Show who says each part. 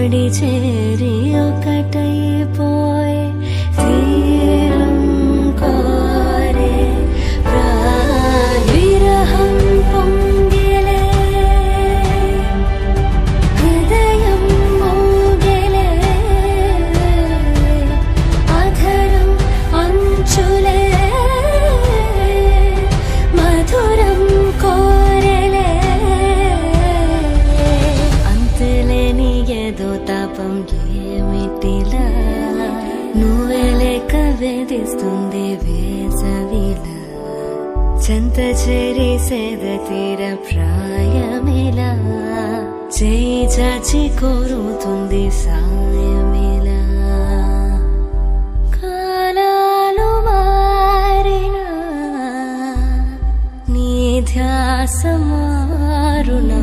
Speaker 1: ఒడి చేరి ఒకటైపోయే తీరం కోరే విరహం పొంగిలే హృదయం మోగిలే అధరం అంచులే మధురం కోరెలే అంతులేని ఏదో తాపం ఏమిటిలా నువ్వే లేక వేధిస్తుంది వేసవిలా చెంత చేరి సేద తీర ప్రాయమిలా చేయి చాచి కోరుతుంది సాయమిలా కాలాలు మారినా నీ ధ్యాస మారునా